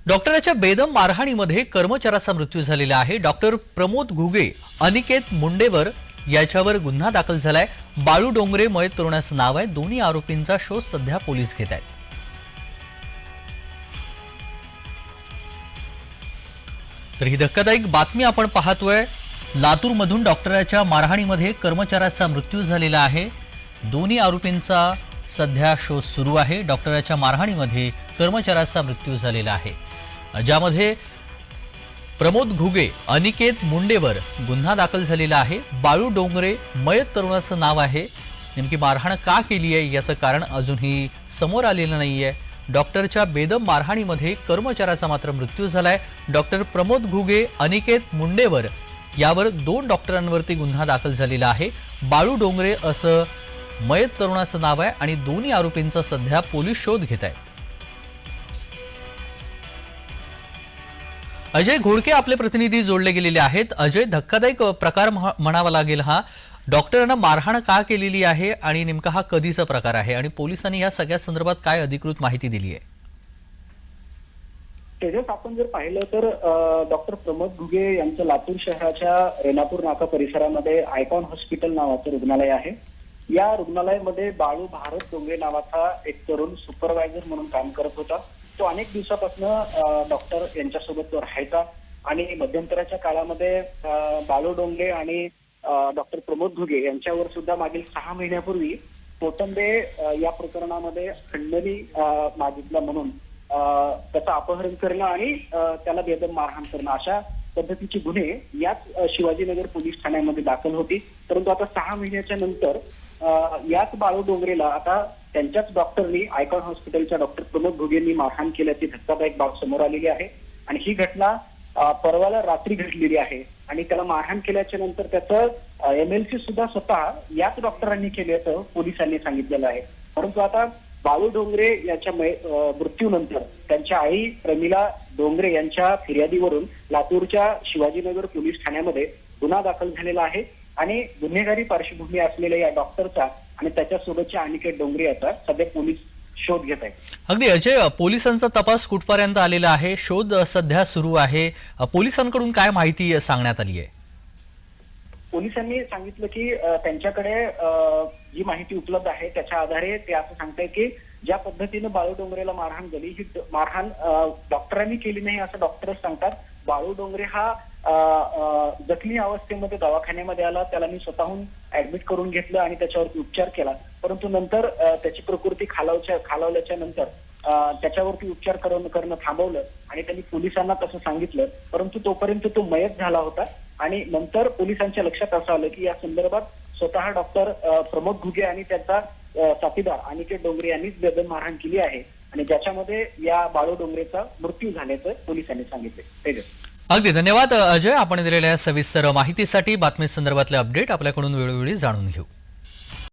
डॉक्टरांच्या बेदम मारहाणीमध्ये कर्मचाऱ्याचा मृत्यू झालेला आहे। डॉक्टर प्रमोद घुगे, अनिकेत मुंडेवर याच्यावर गुन्हा दाखल झालाय। बाळू डोंगरे मयत तरुणाचं नाव आहे। दोन्ही आरोपींचा शोध सध्या पोलीस घेत आहेत। तर ही धक्कादायक बातमी आपण पाहतोय। लातूरमधून डॉक्टरांच्या मारहाणीमध्ये कर्मचाऱ्याचा मृत्यू झालेला आहे। दोन्ही आरोपींचा सध्या शोध सुरू आहे। डॉक्टरांच्या मारहाणीमध्ये कर्मचाऱ्याचा मृत्यू झालेला आहे, ज्यामध्ये प्रमोद घुगे, अनिकेत मुंडेवर गुन्हा दाखल झालेला आहे। बाळू डोंगरे मयत तरुणाचं नाव आहे। नेमकी मारहाण का केली आहे याचं कारण अजूनही समोर आलेलं नाहीये। डॉक्टरच्या बेदम मारहाणीमध्ये कर्मचाऱ्याचा मात्र मृत्यू झालाय। डॉक्टर प्रमोद घुगे, अनिकेत मुंडेवर यावर 2 डॉक्टरांवरती गुन्हा दाखल झालेला आहे। बाळू डोंगरे असं मयत तरुणाचं नाव आहे आणि दोन्ही आरोपींचा सध्या पोलीस शोध घेत आहेत। अजय घोडके आपले प्रतिनिधी जोडले गेलेले आहेत। अजय, धक्कादायक प्रकार म्हणावा लागेल हा। डॉक्टरांना मारहाण का केलेली आहे आणि नेमका हा कधीचा प्रकार आहे आणि पोलिसांनी या सगळ्या संदर्भात काय अधिकृत माहिती दिली आहे? तेजस, आपण जर पाहिलं तर डॉक्टर प्रमोद घुगे यांचं लातूर शहराच्या रेणापूर नाका परिसरामध्ये आयकॉन हॉस्पिटल नावाचं रुग्णालय आहे। या रुग्णालयामध्ये बाळू भारत डोंगरे नावाचा एक तरुण सुपरवायझर म्हणून काम करत होता। तो अनेक दिवसापासून डॉक्टर यांच्यासोबत तो राहायचा आणि मध्यंतराच्या काळामध्ये बाळू डोंगरे आणि डॉक्टर प्रमोद घुगे यांच्यावर सुद्धा मागील 6 महिन्यापूर्वी पोटंबे या प्रकरणामध्ये खंडणी मागितला म्हणून त्याचं अपहरण करणं आणि त्याला बेदम मारहाण करणं अशा पद्धतीचे गुन्हे याच शिवाजीनगर पोलीस ठाण्यामध्ये दाखल होती। परंतु आता 6 महिन्याच्या नंतर याच बाळू डोंगरेला आता त्यांच्याच डॉक्टरनी आयकॉन हॉस्पिटलच्या डॉक्टर प्रमोद घुगेंनी मारहाण केल्याची धक्कादायक बाब समोर आलेली आहे आणि ही घटना परवाला रात्री घडलेली आहे आणि त्याला मारहाण केल्याच्या नंतर त्याचं MLC सुद्धा स्वतः याच डॉक्टरांनी केल्याचं पोलिसांनी सांगितलेलं आहे। परंतु आता बाळू डोंगरे यांच्या मृत्यूनंतर त्यांच्या आई प्रमिला डोंगरे यांच्या फिर्यादीवरून लातूरच्या शिवाजीनगर पोलीस ठाण्यामध्ये गुन्हा दाखल झालेला आहे आणि गुन्हेगारी पार्श्वभूमी असलेल्या या डॉक्टरचा आणि त्याच्यासोबतच्या अनिकेत डोंगरे याचा सध्या पोलीस शोध घेत आहेत। अगदी अजय, पोलिसांचा तपास कुठपर्यंत आलेला आहे? शोध सध्या सुरू आहे। पोलिसांकडून काय माहिती सांगण्यात आली आहे? पोलिसांनी सांगितलं की त्यांच्याकडे जी माहिती उपलब्ध आहे त्याच्या आधारे ते असं सांगताय की ज्या पद्धतीने बाळू डोंगरेला मारहाण झाली ही मारहाण डॉक्टरांनी केली नाही असं डॉक्टरच सांगतात। बाळू डोंगरे हा जखमी अवस्थेमध्ये दवाखान्यामध्ये आला, त्याला मी स्वतःहून ऍडमिट करून घेतलं आणि त्याच्यावरती उपचार केला। परंतु नंतर त्याची प्रकृती खालावल्याच्या नंतर त्याच्यावरती उपचार करणं थांबवलं आणि त्यांनी पोलिसांना तसं सांगितलं। परंतु तोपर्यंत तो मयत झाला होता आणि नंतर पोलिसांच्या लक्षात असं आलं की या संदर्भात स्वतः डॉक्टर प्रमोद घुगे आणि त्याचा साथीदार अनिकेत डोंगरे यांनीच बेदम मारहाण केली आहे आणि ज्याच्यामध्ये या बाळू डोंगरेचा मृत्यू झाल्याचं पोलिसांनी सांगितले। अगदी धन्यवाद अजय, आपण दिलेल्या सविस्तर माहितीसाठी। बातमी संदर्भातले अपडेट आपल्याकडून वेळोवेळी जाणून घेऊ।